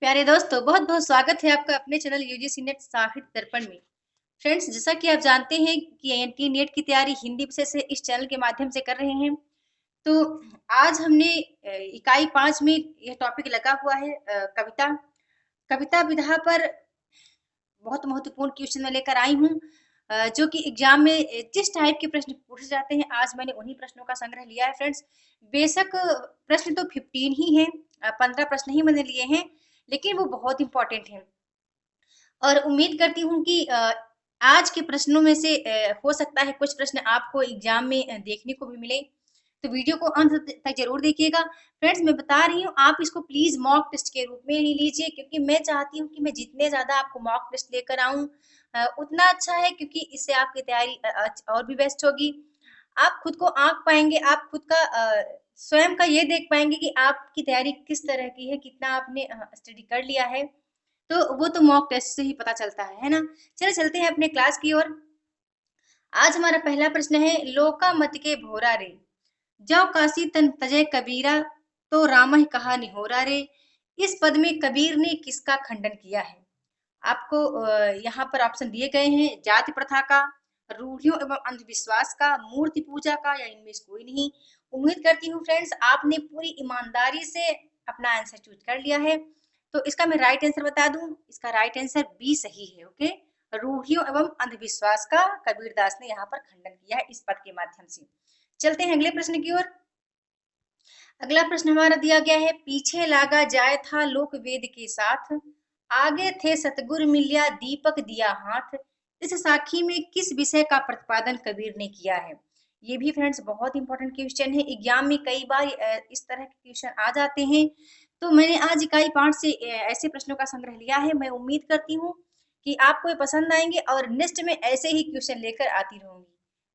प्यारे दोस्तों, बहुत बहुत स्वागत है आपका अपने चैनल यूजीसी नेट साहित्य दर्पण में। फ्रेंड्स, जैसा कि आप जानते हैं कि एनटी नेट की तैयारी हिंदी विषय से इस चैनल के माध्यम से कर रहे हैं। तो आज हमने इकाई 5 में यह टॉपिक लगा हुआ है, कविता कविता विधा पर बहुत महत्वपूर्ण क्वेश्चन मैं लेकर आई हूँ, जो कि एग्जाम में जिस टाइप के प्रश्न पूछे जाते हैं, आज मैंने उन्हीं प्रश्नों का संग्रह लिया है। फ्रेंड्स, बेशक प्रश्न तो 15 ही हैं, 15 प्रश्न ही मैंने लिए हैं, लेकिन वो बहुत इंपॉर्टेंट हैं। और उम्मीद करती हूँ कि आज के प्रश्नों में से हो सकता है कुछ प्रश्न आपको एग्जाम में देखने को भी मिले। तो वीडियो को अंत तक जरूर देखिएगा। फ्रेंड्स, मैं बता रही हूँ, आप इसको प्लीज मॉक टेस्ट के रूप में ही लीजिए, क्योंकि मैं चाहती हूँ कि मैं जितने ज्यादा आपको मॉक टेस्ट लेकर आऊँ उतना अच्छा है, क्योंकि इससे आपकी तैयारी और भी बेस्ट होगी। आप खुद को आंक पाएंगे, आप खुद का स्वयं का ये देख पाएंगे कि आपकी तैयारी किस तरह की है, कितना आपने स्टडी कर लिया है। तो वो तो मॉक टेस्ट से ही पता चलता है ना। चलिए चलते हैं अपने क्लास की ओर। आज हमारा पहला प्रश्न है, लोका मत के भोरा रे, जौ काशी तन तजय कबीरा, तो रामह कहा निहोरा रे। इस पद में कबीर ने किसका खंडन किया है? आपको यहाँ पर ऑप्शन दिए गए हैं, जाति प्रथा का, रूढ़ियों एवं अंधविश्वास का, मूर्ति पूजा का, या इनमें से कोई नहीं। उम्मीद करती हूँ फ्रेंड्स, आपने पूरी ईमानदारी से अपना आंसर चूज कर लिया है। तो इसका मैं राइट आंसर बता दूं, इसका राइट आंसर बी सही है। ओके, रूढ़ियों एवं अंधविश्वास का कबीरदास ने यहाँ पर खंडन किया है इस पद के माध्यम से। चलते हैं अगले प्रश्न की ओर। अगला प्रश्न हमारा दिया गया है, पीछे लागा जाए था लोक वेद के साथ, आगे थे सतगुरु मिलिया दीपक दिया हाथ। इस साखी में किस विषय का प्रतिपादन कबीर ने किया है? ये भी फ्रेंड्स बहुत इंपॉर्टेंट क्वेश्चन है, एग्जाम में कई बार इस तरह के क्वेश्चन आ जाते हैं। तो मैंने आज इकाई 5 से ऐसे प्रश्नों का संग्रह लिया है। मैं उम्मीद करती हूँ कि आपको ये पसंद आएंगे और नेक्स्ट में ऐसे ही क्वेश्चन लेकर आती रहूंगी।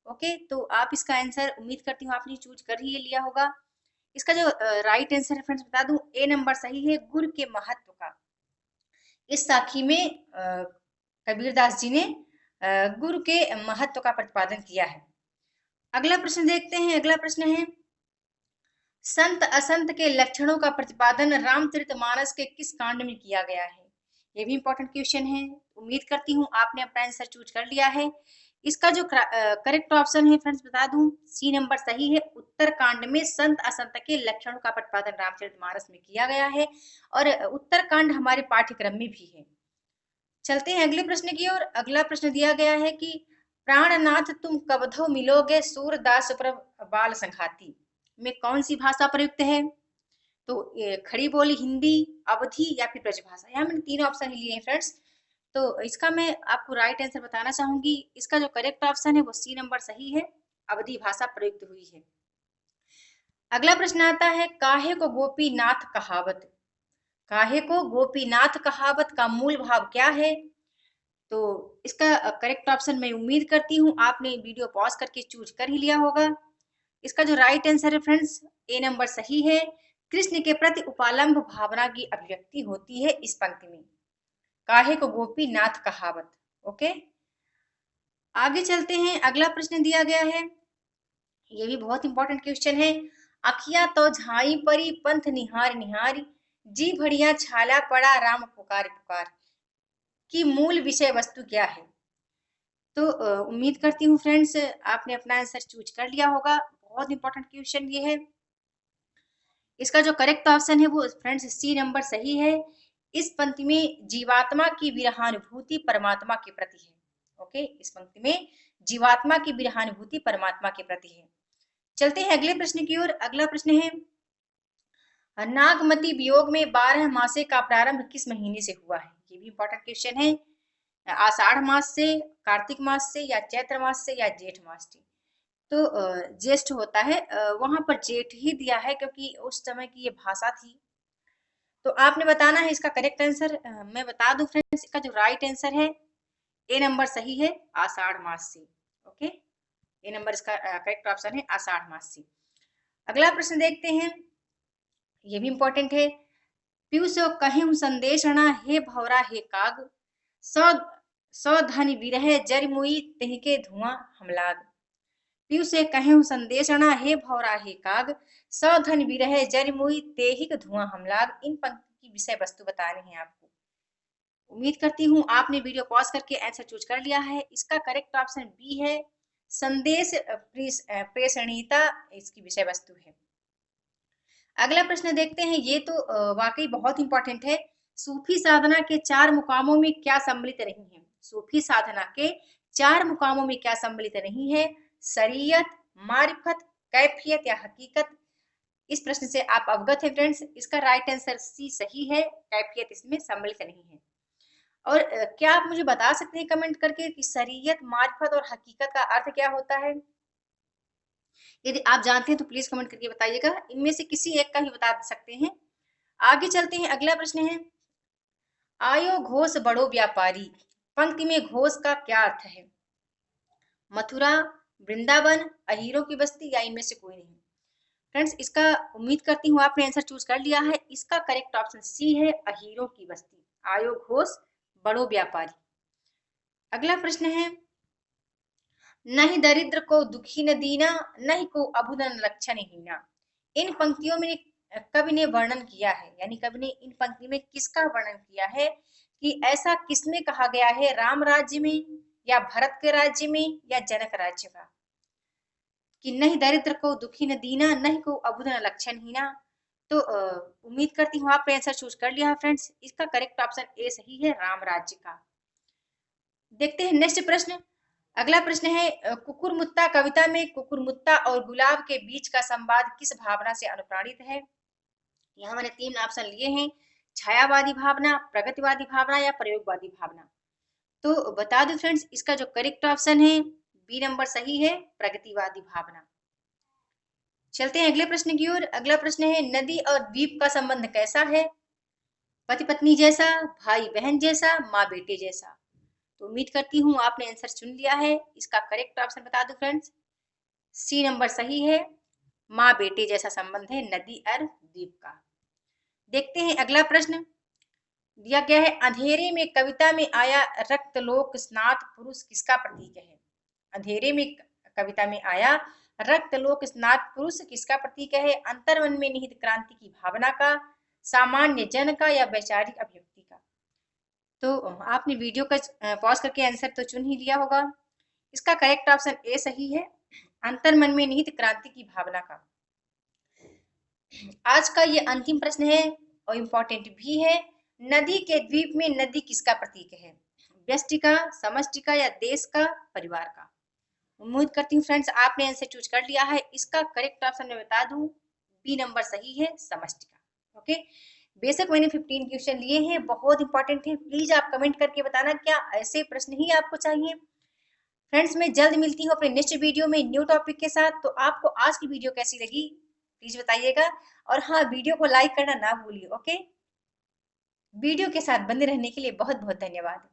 ओके, तो आप इसका आंसर उम्मीद करती हूँ आपने चूज कर ही लिया होगा। इसका जो राइट आंसर है फ्रेंड्स, बता दूं, ए नंबर सही है, गुरु के महत्व का। इस साखी में कबीरदास जी ने गुरु के महत्व का प्रतिपादन किया है। अगला प्रश्न देखते हैं। अगला प्रश्न है, संत असंत के लक्षणों का प्रतिपादन रामचरितमानस के किस कांड में किया गया है? ये भी इंपॉर्टेंट क्वेश्चन है। उम्मीद करती हूँ आपने अपना आंसर चूज कर लिया है। इसका जो करेक्ट ऑप्शन है फ्रेंड्स, बता दूं, सी नंबर सही है। उत्तर कांड में संत असंत के लक्षणों का प्रतिपादन रामचरितमानस में किया गया है, और उत्तर कांड हमारे पाठ्यक्रम में भी है। चलते हैं अगले प्रश्न की ओर। अगला प्रश्न दिया गया है कि प्राणनाथ तुम कबधो मिलोगे सूरदास प्रभ बाल संघाती में कौन सी भाषा प्रयुक्त है? तो खड़ी बोली हिंदी, अवधी, या फिर ब्रजभाषा। यहाँ मैंने तीन ऑप्शन लिए हैं फ्रेंड्स। तो इसका मैं आपको राइट आंसर बताना चाहूंगी। इसका जो करेक्ट ऑप्शन है वो सी नंबर सही है, अवधी भाषा प्रयुक्त हुई है। अगला प्रश्न आता है, काहे को गोपीनाथ कहावत, काहे को गोपीनाथ कहावत का मूल भाव क्या है? तो इसका करेक्ट ऑप्शन मैं उम्मीद करती हूँ आपने वीडियो पॉज करके चूज कर ही लिया होगा। इसका जो राइट आंसर है फ्रेंड्स, ए नंबर सही है। कृष्ण के प्रति उपालंब भावना की अभिव्यक्ति होती है इस पंक्ति में। काहे को गोपीनाथ कहावत। ओके, आगे चलते हैं। अगला प्रश्न दिया गया है, ये भी बहुत इंपॉर्टेंट क्वेश्चन है। अखिया तो झाई परी पंथ निहार निहार, जी भड़िया छाला पड़ा राम पुकार पुकार, की मूल विषय वस्तु क्या है? तो उम्मीद करती हूँ फ्रेंड्स आपने अपना आंसर चूज कर लिया होगा। बहुत इंपॉर्टेंट क्वेश्चन ये है। इसका जो करेक्ट ऑप्शन है वो फ्रेंड्स सी नंबर सही है। इस पंक्ति में जीवात्मा की विरहानुभूति परमात्मा के प्रति है। ओके, इस पंक्ति में जीवात्मा की विरहानुभूति परमात्मा के प्रति है। चलते हैं अगले प्रश्न की ओर। अगला प्रश्न है, नागमती वियोग में 12 मासे का प्रारंभ किस महीने से हुआ है? ये भी इंपॉर्टेंट क्वेश्चन है। आषाढ़ मास से, कार्तिक मास से, या चैत्र मास से, या जेठ मास से? तो ज्येष्ठ होता है, वहां पर जेठ ही दिया है क्योंकि उस समय की ये भाषा थी। तो आपने बताना है इसका करेक्ट आंसर। मैं बता दूं फ्रेंड्स, इसका जो राइट आंसर है, ए नंबर सही है, आषाढ़ मास से। ओके, ए नंबर इसका करेक्ट ऑप्शन है, आषाढ़ मास से। अगला प्रश्न देखते हैं, ये भी इंपॉर्टेंट है। पीयूषो कहीं संदेश अणा हे भौरा हे काग, सौ सौ धन विरह जर मुई तिनके धुआं हमलाग। पीयूषे कहें संदेश अणा हे भौरा हे काग, सौ धन विरह जर मुई तेहिक धुआं हमलाग। इन पंक्ति की की विषय वस्तु बतानी है आपको। उम्मीद करती हूँ आपने वीडियो पॉज करके आंसर चूज कर लिया है। इसका करेक्ट ऑप्शन बी है, संदेश प्रेषणीयता इसकी विषय वस्तु है। अगला प्रश्न देखते हैं, ये तो वाकई बहुत इंपॉर्टेंट है। सूफी साधना के 4 मुकामों में क्या सम्मिलित नहीं है? सूफी साधना के 4 मुकामों में क्या सम्मिलित नहीं है? शरीयत, मारिफत, कैफियत या हकीकत। इस प्रश्न से आप अवगत हैं फ्रेंड्स। इसका राइट आंसर सी सही है, कैफियत इसमें सम्मिलित नहीं है। और क्या आप मुझे बता सकते हैं कमेंट करके कि शरीयत, मारिफत और हकीकत का अर्थ क्या होता है? यदि आप जानते हैं तो प्लीज कमेंट करके बताइएगा। इनमें से किसी एक का ही बता सकते हैं। आगे चलते हैं, अगला प्रश्न है, आयो घोष बड़ो व्यापारी, पंक्ति में घोष का क्या अर्थ है? मथुरा, वृंदावन, अहीरों की बस्ती या इनमें से कोई नहीं। फ्रेंड्स, इसका उम्मीद करती हूँ आपने आंसर चूज कर लिया है। इसका करेक्ट ऑप्शन सी है, अहीरों की बस्ती। आयो घोष बड़ो व्यापारी। अगला प्रश्न है, नहीं दरिद्र को दुखी न दीना, नहीं को अबुदन लक्षण हीना। इन पंक्तियों में कवि ने वर्णन किया है, यानी कवि ने इन पंक्ति में किसका वर्णन किया है कि ऐसा किसमें कहा गया है, राम राज्य में या भरत के राज्य में या जनक राज्य का, कि नहीं दरिद्र को दुखी न दीना, नहीं को अबुदन लक्षण हीना। तो उम्मीद करती हूँ आपने आंसर चूज कर लिया है फ्रेंड्स। इसका करेक्ट ऑप्शन ए सही है, राम राज्य का। देखते हैं नेक्स्ट प्रश्न। अगला प्रश्न है, कुकुरमुत्ता कविता में कुकुरमुत्ता और गुलाब के बीच का संवाद किस भावना से अनुप्राणित है? यहाँ मैंने 3 ऑप्शन लिए हैं, छायावादी भावना, प्रगतिवादी भावना या प्रयोगवादी भावना। तो बता दूं फ्रेंड्स, इसका जो करेक्ट ऑप्शन है बी नंबर सही है, प्रगतिवादी भावना। चलते हैं अगले प्रश्न की ओर। अगला प्रश्न है, नदी और द्वीप का संबंध कैसा है? पति पत्नी जैसा, भाई बहन जैसा, माँ बेटे जैसा। तो उम्मीद करती हूँ आपने आंसर चुन लिया है। इसका करेक्ट ऑप्शन बता दो फ्रेंड्स, सी नंबर सही है, माँ बेटे जैसा संबंध है नदी और द्वीप का। देखते हैं अगला प्रश्न दिया गया है, अंधेरे में कविता में आया रक्तलोक स्नात पुरुष किसका प्रतीक है? अंधेरे में कविता में आया रक्तलोक स्नात पुरुष किसका प्रतीक है? अंतर्मन में निहित क्रांति की भावना का, सामान्य जन का या वैचारिक अभिव्यक्ति का। तो आपने वीडियो का पॉज करके आंसर तो चुन ही लिया होगा। इसका करेक्ट ऑप्शन ए सही है, अंतर्मन में निहित क्रांति की भावना का। आज का ये अंतिम प्रश्न है और इम्पोर्टेंट भी है, नदी के द्वीप में नदी किसका प्रतीक है? व्यष्टि का, समष्टि का या देश का, परिवार का। उम्मीद करती हूँ फ्रेंड्स आपने आंसर चूज कर लिया है। इसका करेक्ट ऑप्शन मैं बता दूं, बी नंबर सही है, समष्टि का। ओके, बेशक मैंने 15 क्वेश्चन लिए हैं, बहुत इंपॉर्टेंट है। प्लीज आप कमेंट करके बताना क्या ऐसे प्रश्न ही आपको चाहिए। फ्रेंड्स, मैं जल्द मिलती हूँ अपने नेक्स्ट वीडियो में न्यू टॉपिक के साथ। तो आपको आज की वीडियो कैसी लगी प्लीज बताइएगा, और हाँ, वीडियो को लाइक करना ना भूलिए। ओके, वीडियो के साथ बने रहने के लिए बहुत बहुत धन्यवाद।